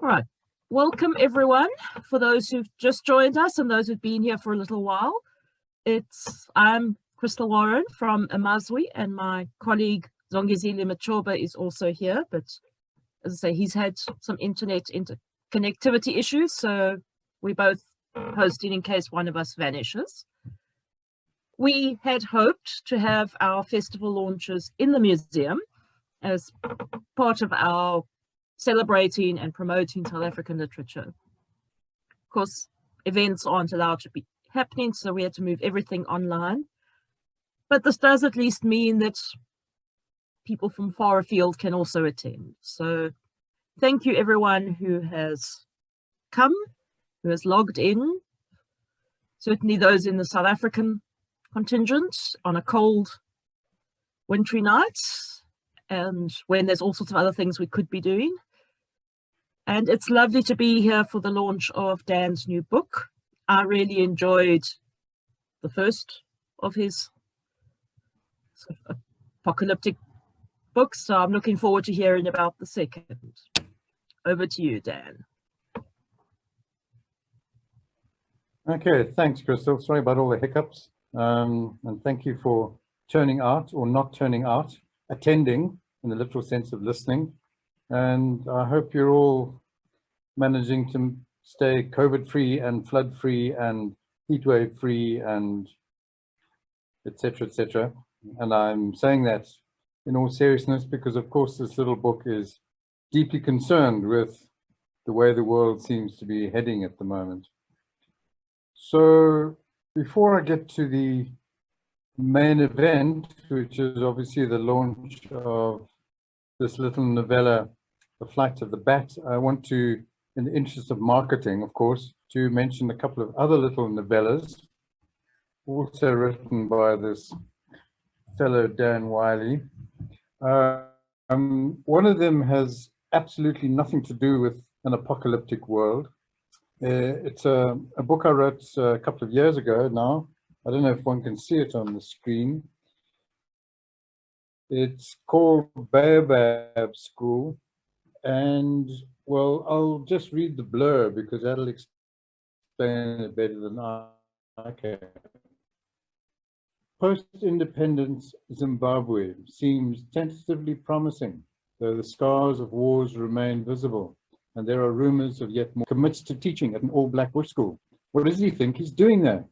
All right. Welcome, everyone. For those who've just joined us and those who've been here for a little while, I'm Crystal Warren from Amazwi, and my colleague Zongizile Machoba is also here. But as I say, he's had some internet connectivity issues, so we're both hosting in case one of us vanishes. We had hoped to have our festival launches in the museum as part of our celebrating and promoting South African literature. Of course, events aren't allowed to be happening, so we had to move everything online. But this does at least mean that people from far afield can also attend. So thank you everyone who has come, who has logged in, certainly those in the South African contingent on a cold, wintry night, and when there's all sorts of other things we could be doing. And it's lovely to be here for the launch of Dan's new book. I really enjoyed the first of his sort of apocalyptic books, so I'm looking forward to hearing about the second. Over to you, Dan. Okay, thanks, Crystal. Sorry about all the hiccups. And thank you for turning out or not turning out, attending in the literal sense of listening. And I hope you're all managing to stay COVID-free and flood-free and heatwave-free and et cetera, and I'm saying that in all seriousness because, of course, this little book is deeply concerned with the way the world seems to be heading at the moment. So before I get to the main event, which is obviously the launch of this little novella, The Flight of the Bat, I want to, in the interest of marketing, of course, to mention a couple of other little novellas, also written by this fellow Dan Wylie. One of them has absolutely nothing to do with an apocalyptic world. It's a book I wrote a couple of years ago now. I don't know if one can see it on the screen. It's called Baobab School. And, well, I'll just read the blurb because that'll explain it better than I can. Post-independence Zimbabwe seems tentatively promising, though the scars of wars remain visible, and there are rumors of yet more. Commits to teaching at an all-black bush school. What does he think he's doing there?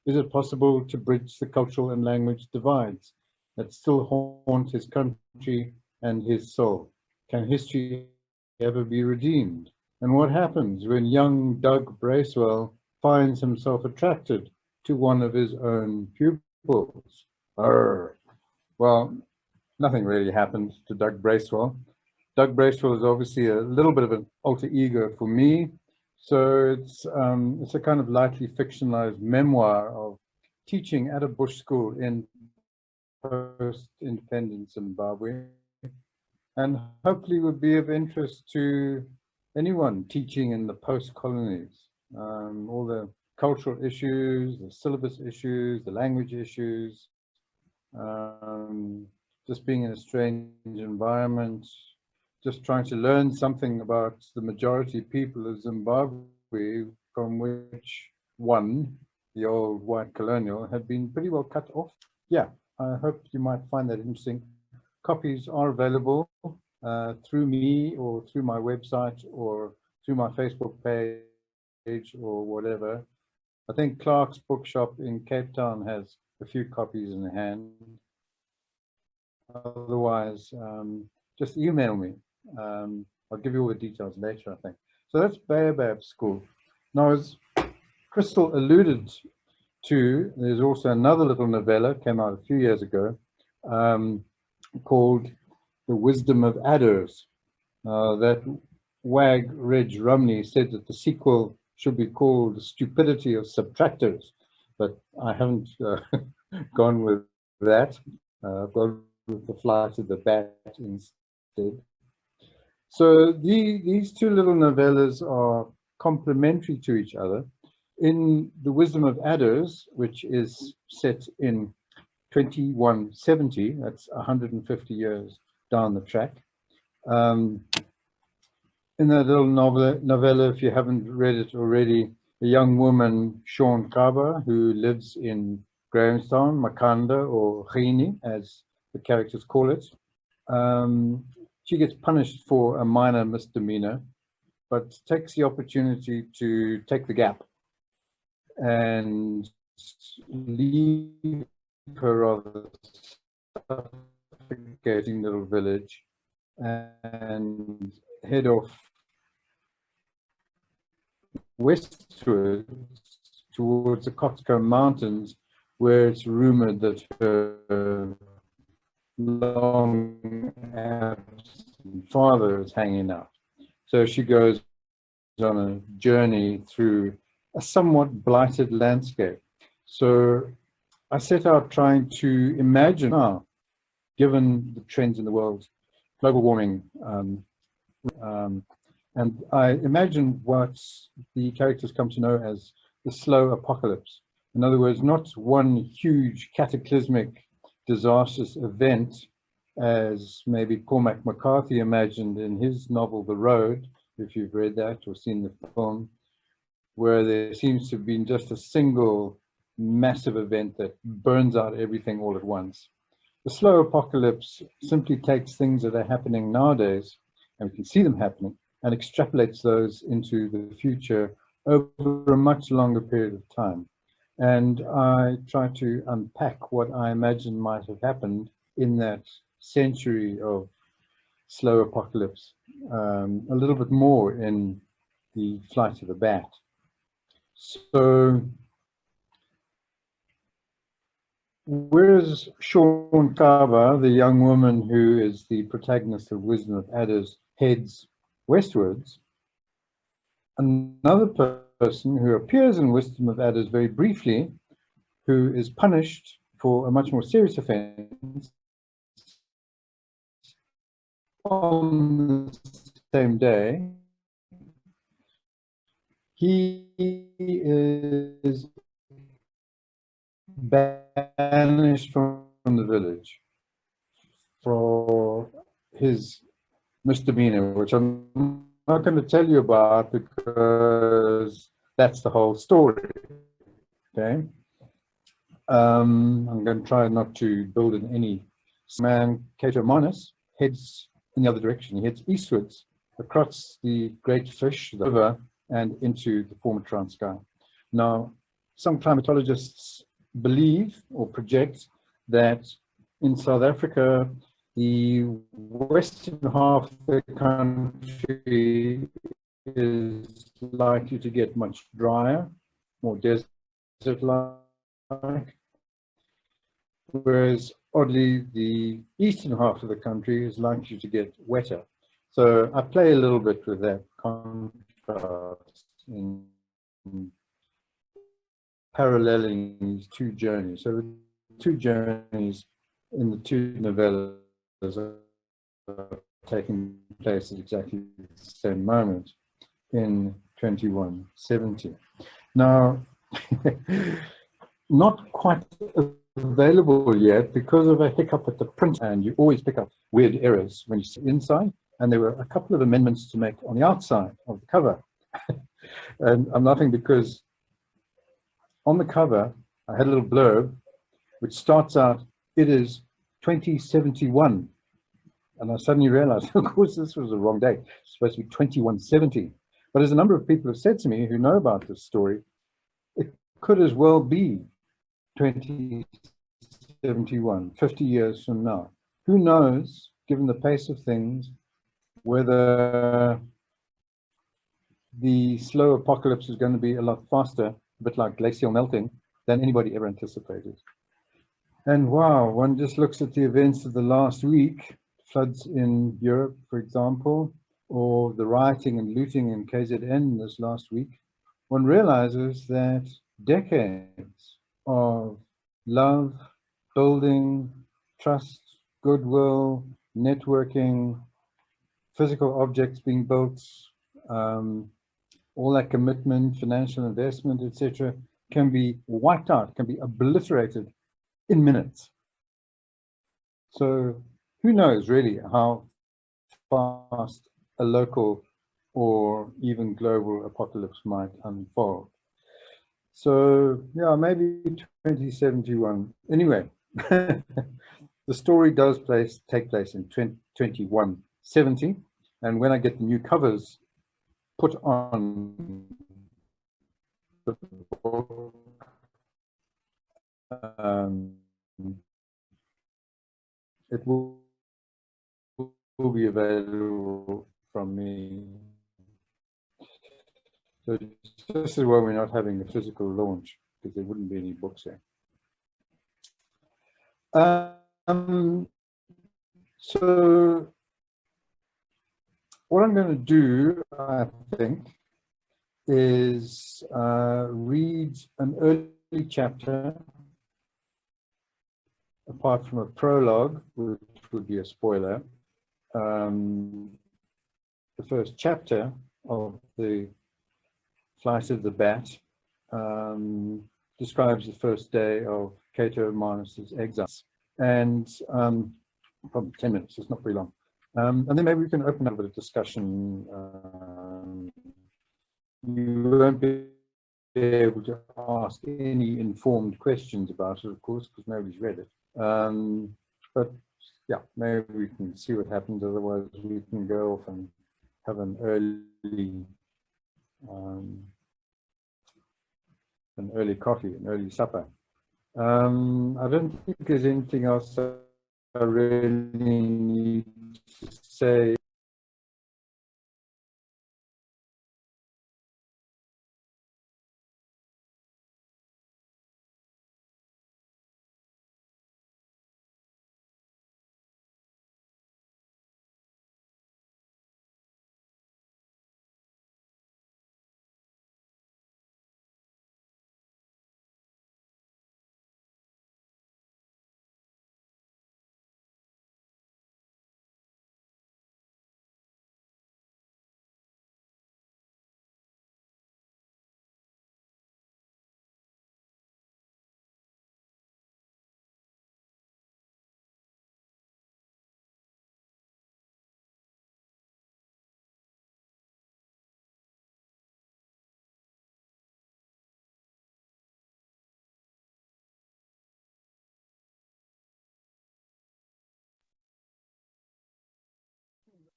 Is it possible to bridge the cultural and language divides that still haunt his country and his soul? Can history ever be redeemed? And what happens when young Doug Bracewell finds himself attracted to one of his own pupils? Well, nothing really happened to Doug Bracewell. Doug Bracewell is obviously a little bit of an alter ego for me. So it's a kind of lightly fictionalized memoir of teaching at a bush school in post-independence Zimbabwe, and hopefully would be of interest to anyone teaching in the post-colonies. All the cultural issues, the syllabus issues, the language issues, just being in a strange environment, just trying to learn something about the majority people of Zimbabwe, from which one, the old white colonial, had been pretty well cut off. Yeah, I hope you might find that interesting. Copies are available through me or through my website or through my Facebook page or whatever. I think Clark's Bookshop in Cape Town has a few copies in hand. Otherwise, just email me. I'll give you all the details later, I think. So that's Baobab School. Now, as Crystal alluded to, there's also another little novella, came out a few years ago, called The Wisdom of Adders. That wag Reg Rumney said that the sequel should be called The Stupidity of Subtractors, but I haven't gone with that. I've gone with The Flight of the Bat instead. So these two little novellas are complementary to each other. In The Wisdom of Adders, which is set in 2170, that's 150 years down the track, in that little novella, if you haven't read it already, a young woman, Sean Kaba, who lives in Grahamstown, Makanda, or Rini, as the characters call it. She gets punished for a minor misdemeanor, but takes the opportunity to take the gap and leave her rather suffocating little village and head off westwards towards the Cotswold Mountains, where it's rumored that her long absent father is hanging out. So she goes on a journey through a somewhat blighted landscape. So I set out trying to imagine, given the trends in the world, global warming, and I imagine what the characters come to know as the slow apocalypse. In other words, not one huge cataclysmic disastrous event, as maybe Cormac McCarthy imagined in his novel The Road, if you've read that or seen the film, where there seems to have been just a single massive event that burns out everything all at once. The slow apocalypse simply takes things that are happening nowadays, and we can see them happening, and extrapolates those into the future over a much longer period of time. And I try to unpack what I imagine might have happened in that century of slow apocalypse, a little bit more in The Flight of the Bat. So, whereas Sean Kaba, the young woman who is the protagonist of Wisdom of Adders, heads westwards, another person who appears in Wisdom of Adders very briefly, who is punished for a much more serious offense on the same day, he is banished from the village for his misdemeanor, which I'm not going to tell you about because that's the whole story. Okay, I'm going to try not to build in any. Man Cato Manus heads in the other direction. He heads eastwards across the Great Fish, the river, and into the former Transkei. Now, some climatologists believe or project that in South Africa, the western half of the country is likely to get much drier, more desert-like, whereas oddly, the eastern half of the country is likely to get wetter. So I play a little bit with that contrast in paralleling these two journeys. So the two journeys in the two novellas are taking place at exactly the same moment in 2170. Now, not quite available yet because of a hiccup at the print, and you always pick up weird errors when you see inside, and there were a couple of amendments to make on the outside of the cover. And I'm laughing because on the cover I had a little blurb which starts out, "It is 2071," and I suddenly realized, of course, this was the wrong date. It's supposed to be 2170. But as a number of people have said to me who know about this story, it could as well be 2071, 50 years from now. Who knows, given the pace of things, whether the slow apocalypse is going to be a lot faster, a bit like glacial melting, than anybody ever anticipated. And wow, one just looks at the events of the last week, floods in Europe, for example, or the rioting and looting in KZN this last week, one realizes that decades of love, building, trust, goodwill, networking, physical objects being built, all that commitment, financial investment, etc., can be wiped out, can be obliterated in minutes. So who knows really how fast a local or even global apocalypse might unfold. So yeah, maybe 2071. Anyway, the story does take place in 2170, and when I get the new covers put on the book, it will be available from me. So this is why we're not having a physical launch, because there wouldn't be any books there. So what I'm going to do, I think, is read an early chapter, apart from a prologue, which would be a spoiler. The first chapter of the Flight of the Bat describes the first day of Cato Manus's exile, and probably 10 minutes, it's not very long. And then maybe we can open up a bit of discussion. You won't be able to ask any informed questions about it, of course, because nobody's read it. But yeah, maybe we can see what happens. Otherwise, we can go off and have an early coffee, an early supper. I don't think there's anything else I really need to say.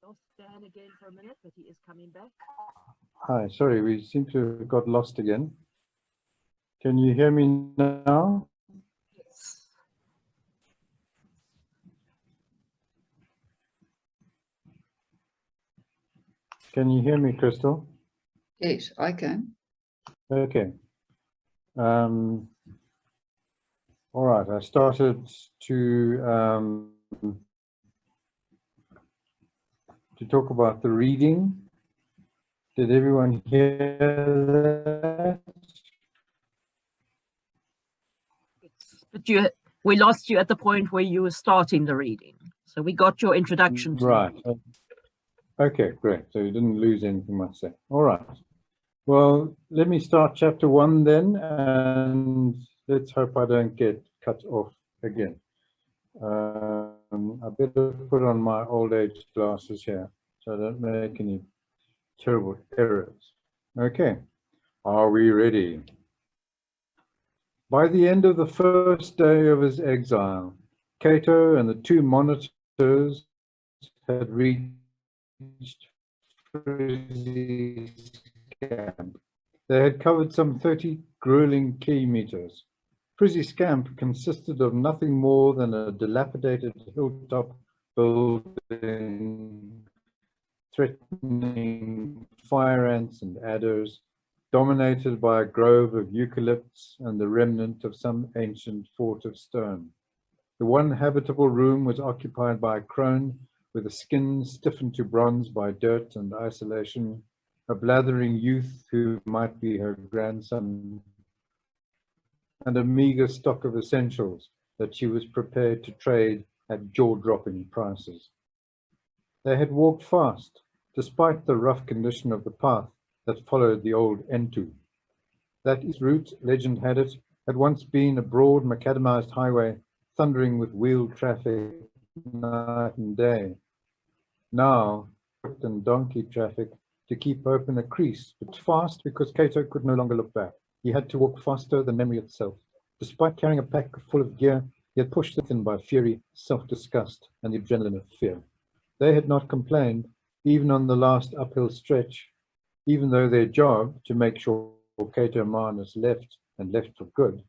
Lost Dan again for a minute, but he is coming back. Hi, sorry, we seem to have got lost again. Can you hear me now? Yes. Can you hear me, Crystal? Yes, I can. Okay. All right, I started to talk about the reading. Did everyone hear that? But we lost you at the point where you were starting the reading. So we got your introduction to Right. Okay, great. So you didn't lose anything much there. All right. Well, let me start chapter 1 then, and let's hope I don't get cut off again. I better put on my old age glasses here so I don't make any terrible errors. Okay, are we ready? By the end of the first day of his exile, Cato and the two monitors had reached Frizzy's camp. They had covered some 30 grueling kilometers. Frizzy's camp consisted of nothing more than a dilapidated hilltop building, threatening fire ants and adders, dominated by a grove of eucalypts and the remnant of some ancient fort of stone. The one habitable room was occupied by a crone with a skin stiffened to bronze by dirt and isolation, a blathering youth who might be her grandson, and a meager stock of essentials that she was prepared to trade at jaw-dropping prices. They had walked fast, despite the rough condition of the path that followed the old Entu. That east route, legend had it, had once been a broad macadamized highway thundering with wheeled traffic night and day. Now, foot and donkey traffic to keep open a crease, but fast because Cato could no longer look back. He had to walk faster than memory itself. Despite carrying a pack full of gear, he had pushed it in by fury, self-disgust, and the adrenaline of fear. They had not complained, even on the last uphill stretch, even though their job to make sure Cato Manus left, and left for good,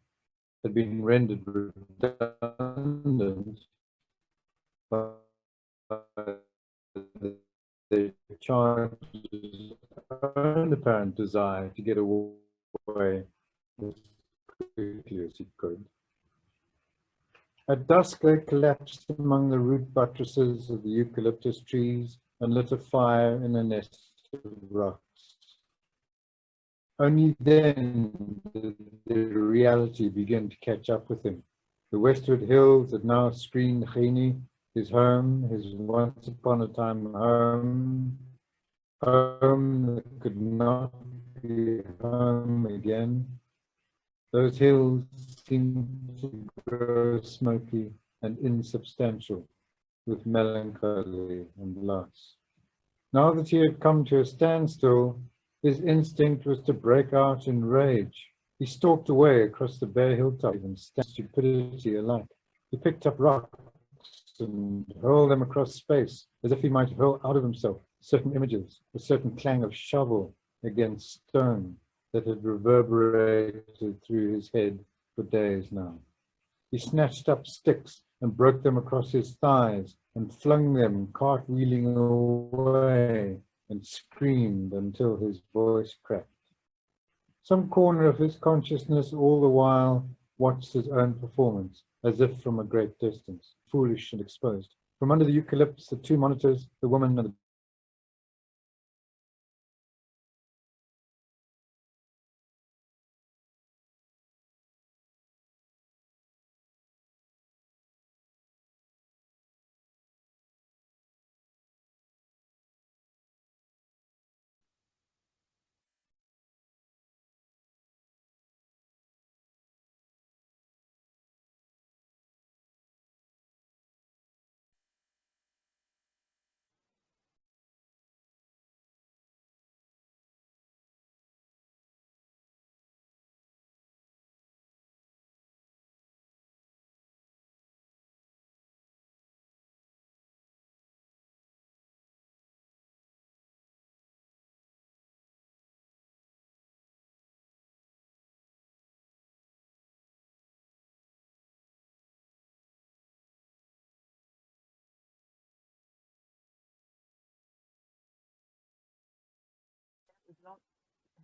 had been rendered redundant by the charge's own apparent desire to get away as quickly as he could. At dusk, they collapsed among the root buttresses of the eucalyptus trees and lit a fire in a nest of rocks. Only then did the reality begin to catch up with him. The westward hills that now screened Genie, his home, his once upon a time home that could not be home again. Those hills seemed to grow smoky and insubstantial with melancholy and loss. Now that he had come to a standstill, his instinct was to break out in rage. He stalked away across the bare hilltop and stupidity alike. He picked up rocks and hurled them across space as if he might hurl out of himself certain images, a certain clang of shovel against stone that had reverberated through his head for days now. He snatched up sticks and broke them across his thighs and flung them cartwheeling away and screamed until his voice cracked. Some corner of his consciousness all the while watched his own performance as if from a great distance, foolish and exposed. From under the eucalypts, the two monitors, the woman and the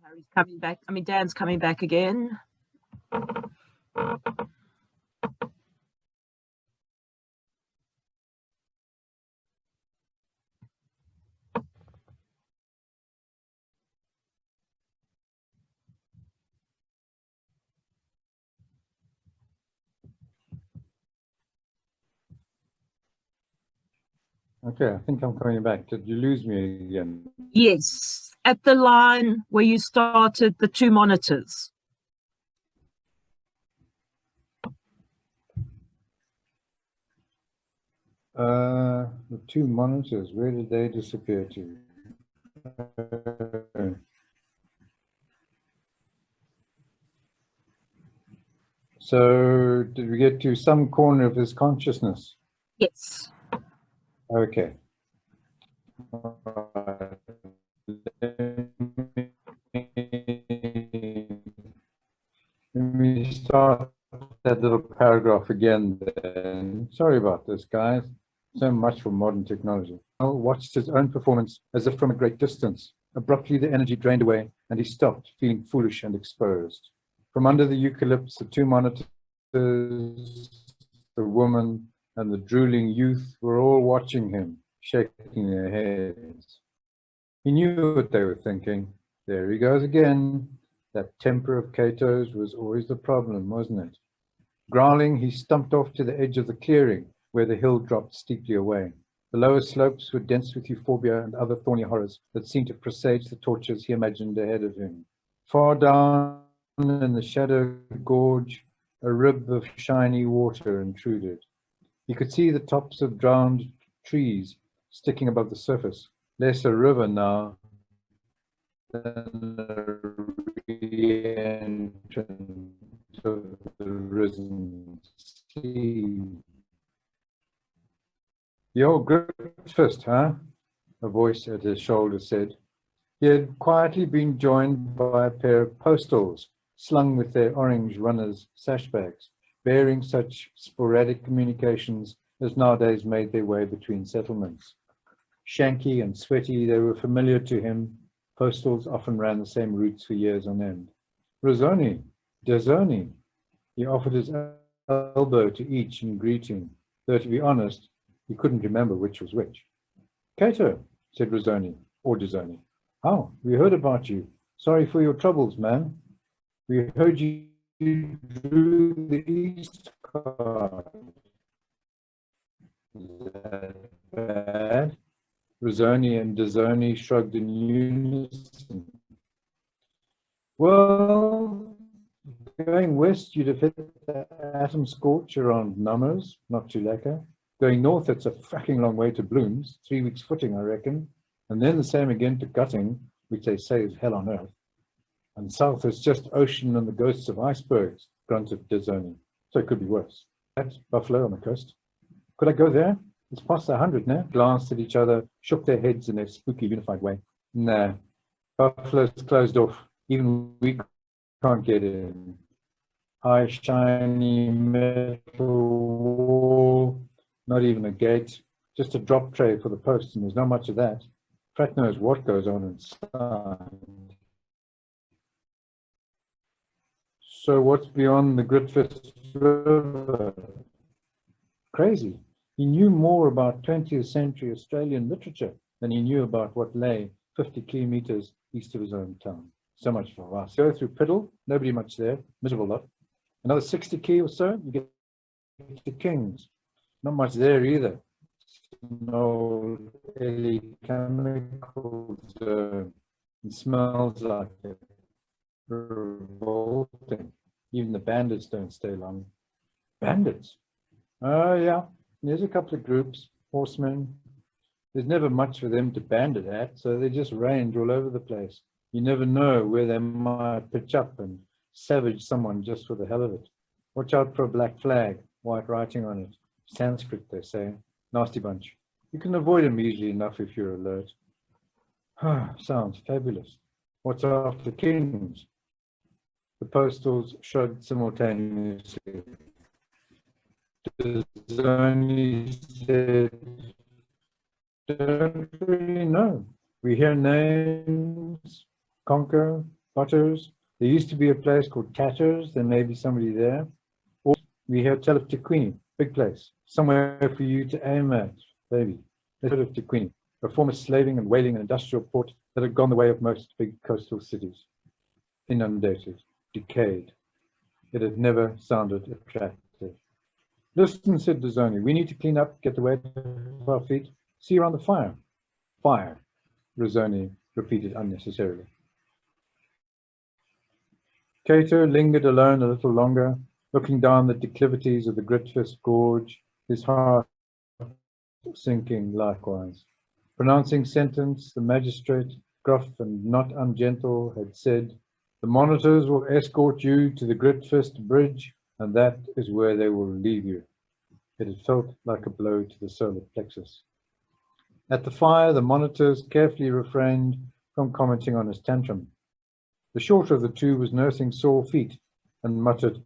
Harry's coming back. I mean, Dan's coming back again. Okay, I think I'm coming back. Did you lose me again? Yes, at the line where you started the two monitors. The two monitors, where did they disappear to? So did we get to some corner of his consciousness? Yes. Okay. Let me start that little paragraph again then. Sorry about this, guys. So much for modern technology. Al watched his own performance as if from a great distance. Abruptly, the energy drained away, and he stopped, feeling foolish and exposed. From under the eucalypts, the two monitors, the woman, and the drooling youth were all watching him, shaking their heads. He knew what they were thinking. There he goes again. That temper of Cato's was always the problem, wasn't it? Growling, he stumped off to the edge of the clearing, where the hill dropped steeply away. The lower slopes were dense with euphorbia and other thorny horrors that seemed to presage the tortures he imagined ahead of him. Far down in the shadowed gorge, a rib of shiny water intruded. He could see the tops of drowned trees sticking above the surface. Less a river now, than a re-entrant of the risen sea. The old Griffiths, huh? A voice at his shoulder said. He had quietly been joined by a pair of postals slung with their orange runners' sashbags, bearing such sporadic communications as nowadays made their way between settlements. Shanky and sweaty, they were familiar to him. Postals often ran the same routes for years on end. Rosoni, Desoni. He offered his elbow to each in greeting, though to be honest, he couldn't remember which was which. Cato, said Rosoni, or Desoni. Oh, we heard about you. Sorry for your troubles, man. We heard you drew the East card. Is that bad? Rosoni and Desoni shrugged in unison. Well, going west, you'd have hit the atom scorch around Numbers, not too lacquer. Going north, it's a fracking long way to Blooms, 3 weeks footing, I reckon. And then the same again to Gutting, which they say is hell on earth. And south is just ocean and the ghosts of icebergs, grunted Desoni. So it could be worse. That's Buffalo on the coast. Could I go there? It's past 100 now. Glanced at each other, shook their heads in their spooky, unified way. Nah, Buffalo's closed off. Even we can't get in. High, shiny metal wall, not even a gate, just a drop tray for the post, and there's not much of that. Pratt knows what goes on inside. So what's beyond the Griffiths River? Crazy. He knew more about 20th century Australian literature than he knew about what lay 50 kilometers east of his own town. So much for us. Go through Piddle, nobody much there, miserable lot. Another 60 key or so, you get to Kings. Not much there either. No Ellie chemical zone. It smells like it. Revolting. Even the bandits don't stay long. Bandits? Oh, yeah. There's a couple of groups, horsemen. There's never much for them to bandit at, so they just range all over the place. You never know where they might pitch up and savage someone just for the hell of it. Watch out for a black flag, white writing on it. Sanskrit, they say. Nasty bunch. You can avoid them easily enough if you're alert. Sounds fabulous. What's after Kings? The postals shrugged simultaneously. Desoni said, don't really know. We hear names, Conquer, Butters. There used to be a place called Tatters. There may be somebody there. Or we hear tell of Tequini, big place. Somewhere for you to aim at, baby. Let's heard of Tequini, a former slaving and whaling and industrial port that had gone the way of most big coastal cities. Inundated, decayed. It had never sounded attractive. Listen, said Desoni, we need to clean up, get the weight off our feet. See you around the fire. Fire, Rosoni repeated unnecessarily. Cato lingered alone a little longer, looking down the declivities of the Griffiths Gorge, his heart sinking likewise. Pronouncing sentence, the magistrate, gruff and not ungentle, had said, the monitors will escort you to the Griffiths Bridge, and that is where they will leave you. It had felt like a blow to the solar plexus. At the fire, the monitors carefully refrained from commenting on his tantrum. The shorter of the two was nursing sore feet and muttered,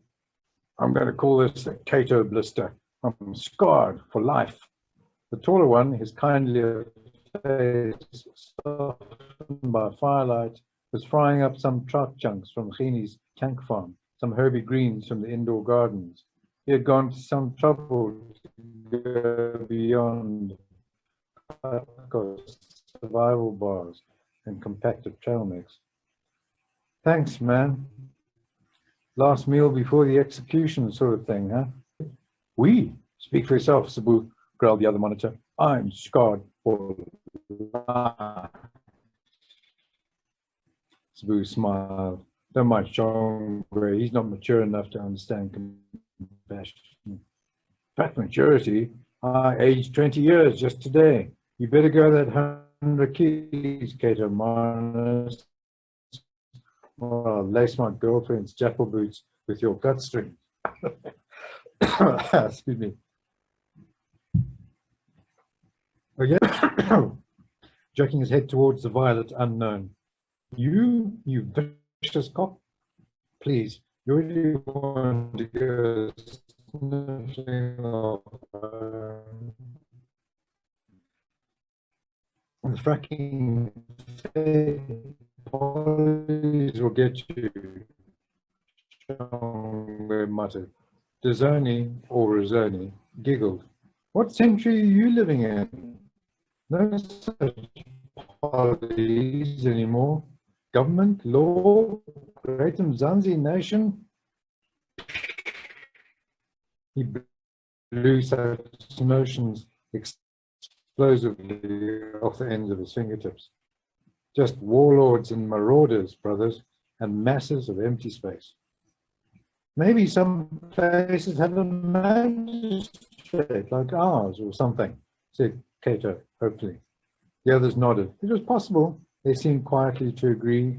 I'm going to call this a Cato blister. I'm scarred for life. The taller one, his kindlier face softened by firelight, was frying up some trout chunks from Ghini's tank farm, some Herbie greens from the indoor gardens. He had gone to some trouble to go beyond survival bars and compacted trail mix. Thanks, man. Last meal before the execution sort of thing, huh? We speak for yourself, Sabu, growled the other monitor. I'm scarred for life. Sabu smiled. Don't mind Sean Gray. He's not mature enough to understand compassion. That maturity, I aged 20 years just today. You better go that 100 keys, Cato Marnus. Well, I'll lace my girlfriend's jackal boots with your gut string. Excuse me. Oh, yeah. Jerking his head towards the violet unknown. You vicious cop. Please, you really want to go sniffing off the fracking polys will get you, Shongwe muttered. Dizoni, or Rizzoni, giggled. What century are you living in? No such polys anymore. Government, law, Great Mzansi nation. He blew such notions explosively off the ends of his fingertips. Just warlords and marauders, brothers, and masses of empty space. Maybe some places have a magistrate like ours or something, said Cato, hopefully. The others nodded. It was possible. They seemed quietly to agree,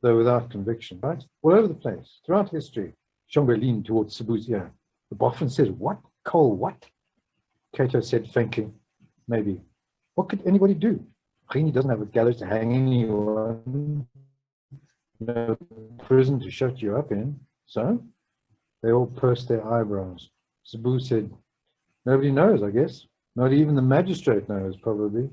though without conviction, right? All over the place, throughout history. Shongwe leaned towards Sabu's ear. The boffin said, what? Cole, what? Cato said faintly, maybe. What could anybody do? Rini doesn't have a gallows to hang anyone. No prison to shut you up in. So? They all pursed their eyebrows. Sabu said, nobody knows, I guess. Not even the magistrate knows, probably,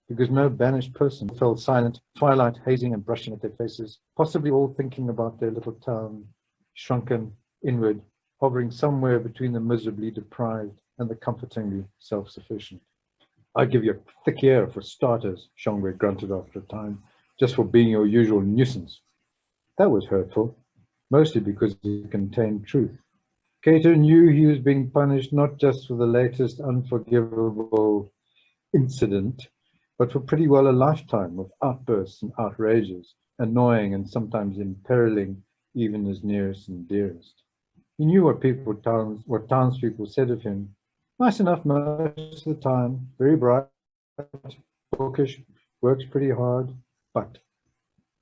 because no banished person fell silent, twilight hazing and brushing at their faces, possibly all thinking about their little town, shrunken, inward, hovering somewhere between the miserably deprived and the comfortingly self-sufficient. I'd give you a thick ear for starters, Shongwe grunted after a time, just for being your usual nuisance. That was hurtful, mostly because it contained truth. Cato knew he was being punished not just for the latest unforgivable incident, but for pretty well a lifetime of outbursts and outrages, annoying and sometimes imperiling even his nearest and dearest. He knew what townspeople said of him. Nice enough most of the time, very bright, bookish, works pretty hard, but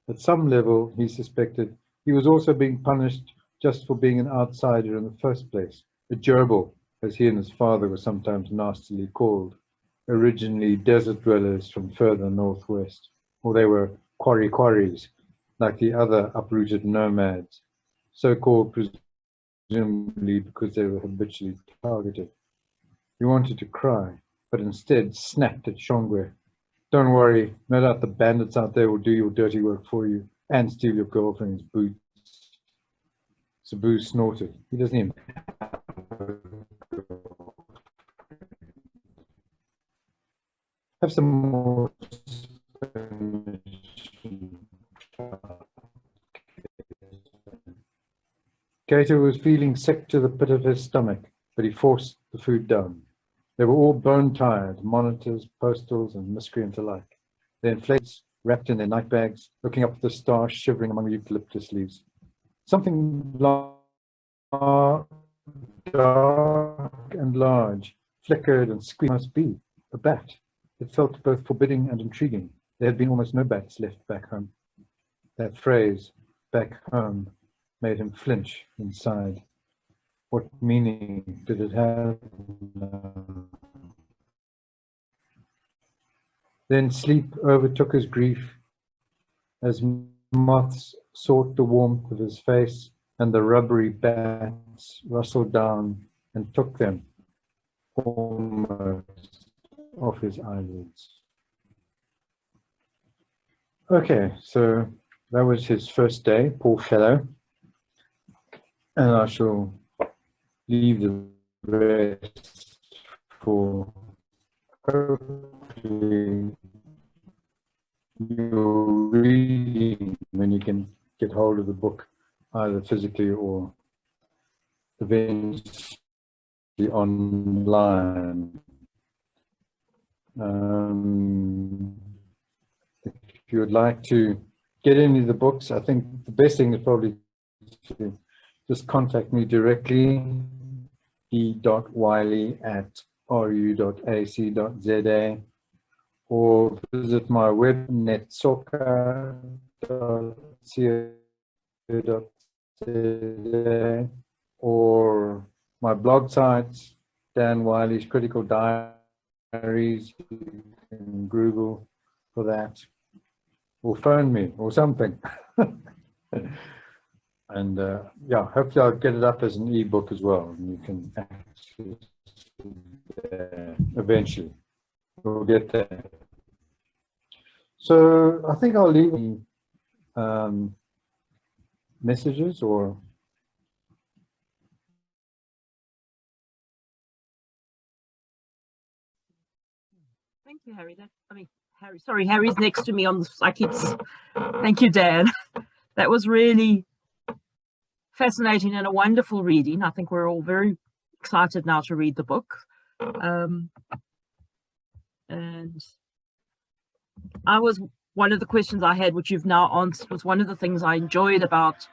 at some level, he suspected, he was also being punished just for being an outsider in the first place, a gerbil, as he and his father were sometimes nastily called, originally desert dwellers from further northwest, or they were quarries, like the other uprooted nomads, so-called presumably because they were habitually targeted. He wanted to cry, but instead snapped at Shongwe. Don't worry, no doubt the bandits out there will do your dirty work for you and steal your girlfriend's boots. Sabu snorted. He doesn't even have some more. Cato was feeling sick to the pit of his stomach, but he forced the food down. They were all bone-tired, monitors, postals, and miscreant alike. Their inflates wrapped in their night bags, looking up at the stars, shivering among eucalyptus leaves. Something dark and large flickered and squeaked. Must be a bat. It felt both forbidding and intriguing. There had been almost no bats left back home. That phrase, back home, made him flinch inside. What meaning did it have? Then sleep overtook his grief as moths sought the warmth of his face and the rubbery bats rustled down and took them almost off his eyelids. Okay, so that was his first day, poor fellow. And I shall leave the rest for hopefully your reading when you can get hold of the book either physically or eventually online. If you would like to get any of the books, I think the best thing is probably to just contact me directly, d.wylie@ru.ac.za, or visit my web, netsoka.co.za. today, or my blog sites, Dan Wylie's Critical Diaries. You can Google for that, or phone me or something. And yeah, hopefully I'll get it up as an ebook as well, and you can access it eventually. We'll get there. So I think I'll leave messages or. Thank you, Harry. Harry's next to me on the. Thank you, Dan. That was really fascinating and a wonderful reading. I think we're all very excited now to read the book. And one of the questions I had, which you've now answered, was one of the things I enjoyed about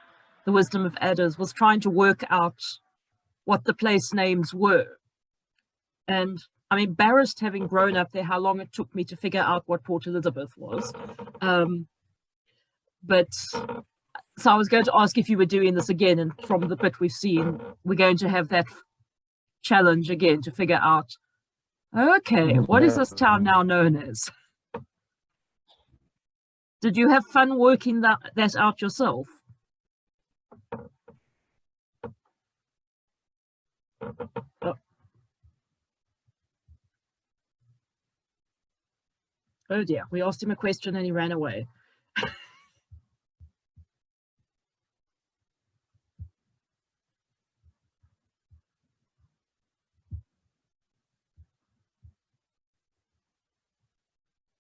The Wisdom of Adders was trying to work out what the place names were. And I mean, embarrassed having grown up there, how long it took me to figure out what Port Elizabeth was. So I was going to ask if you were doing this again, and from the bit we've seen, we're going to have that challenge again to figure out, okay, what is this town now known as? Did you have fun working that out yourself? Oh dear, we asked him a question and he ran away.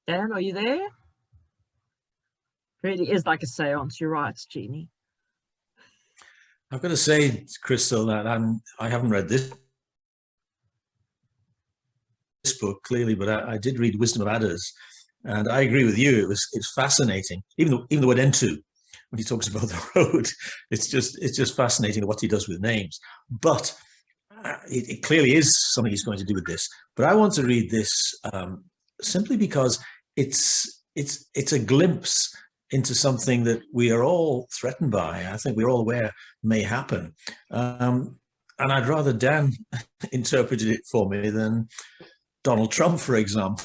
Dan, are you there? Really is like a seance. You're right, Jeannie. I've got to say, Crystal, that I haven't read this book clearly, but I did read Wisdom of Adders, and I agree with you. It's fascinating. Even the word "entu," when he talks about the road, it's just fascinating what he does with names. But it clearly is something he's going to do with this. But I want to read this simply because it's a glimpse into something that we are all threatened by. I think we're all aware may happen. And I'd rather Dan interpreted it for me than Donald Trump, for example.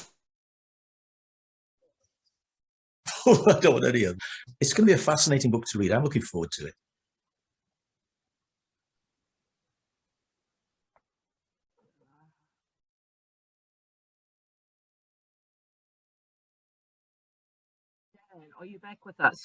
I don't want any of them. It's going to be a fascinating book to read. I'm looking forward to it. Dan, are you back with us?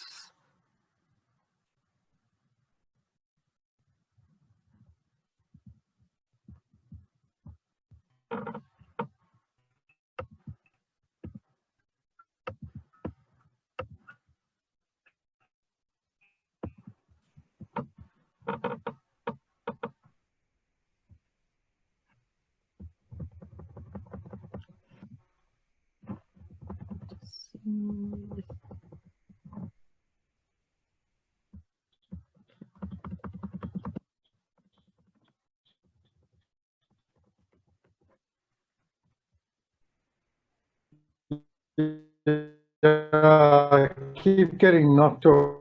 I keep getting knocked off.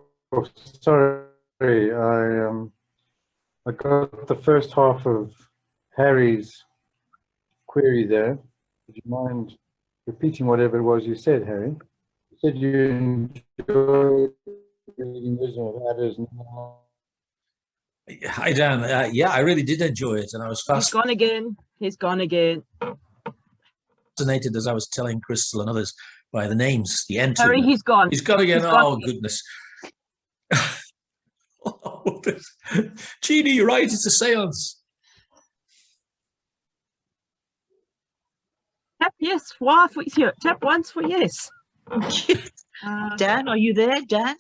Sorry, I got the first half of Harry's query there. Would you mind repeating whatever it was you said, Harry? You said you enjoyed reading Wisdom of Adders. Hi, Dan. Yeah, I really did enjoy it, and I was He's gone again. He's gone again. Fascinated, as I was telling Crystal and others, by the names, the entry. Harry, he's gone. He's gone again. He's gone oh, again. Goodness. Jeannie, you're right. It's a seance. Tap yes. Why for here? Tap once for yes. Dan, are you there? Dan?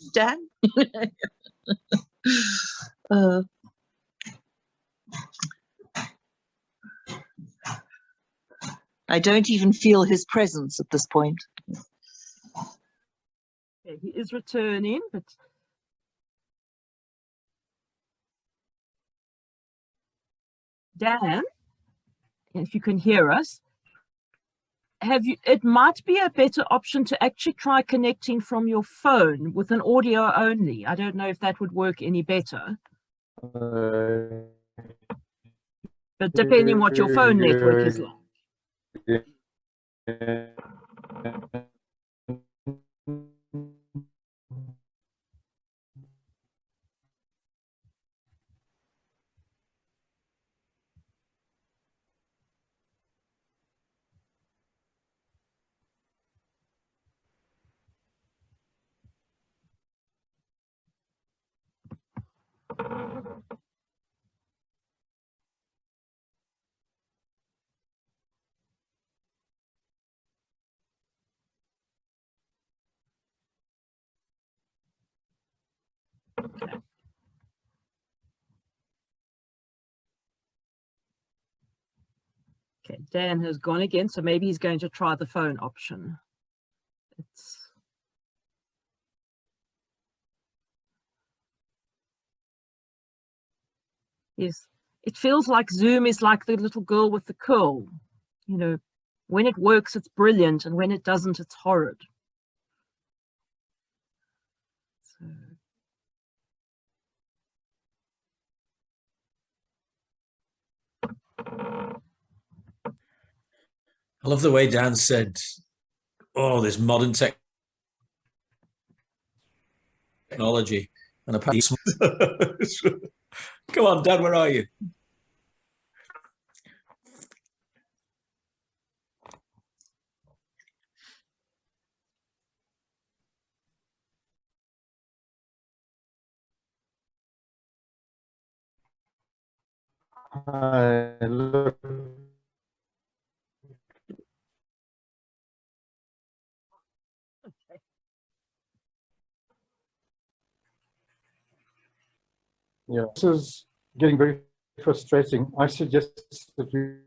I don't even feel his presence at this point. Okay, he is returning, but Dan, if you can hear us, have you, it might be a better option to actually try connecting from your phone with an audio only. I don't know if that would work any better, but depending what your phone network is like. Okay, Dan has gone again, so maybe he's going to try the phone option. Yes, it feels like Zoom is like the little girl with the curl. You know, when it works, it's brilliant, and when it doesn't, it's horrid. So. I love the way Dan said, oh, this modern technology. And apparently, come on, Dan, where are you? Look. Yeah, this is getting very frustrating. I suggest that we.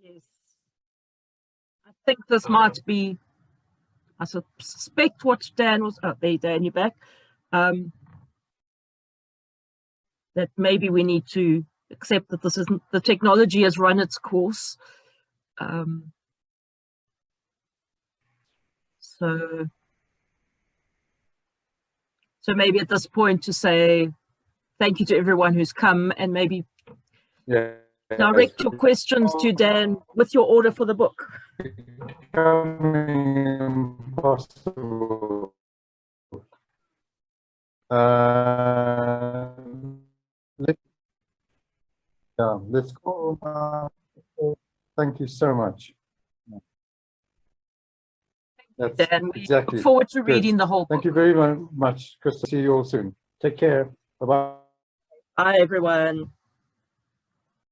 Yes, I think this might be. I suspect what Dan was. Oh, there, Dan, you're back. That maybe we need to accept that this isn't, the technology has run its course. So maybe at this point to say thank you to everyone who's come, and maybe direct your questions to Dan with your order for the book. Becoming impossible. Let's go. Thank you so much. That's Dan, we exactly. look forward to Good. reading the whole book. Thank you very much, Chris. See you all soon. Take care. Bye-bye. Bye, everyone.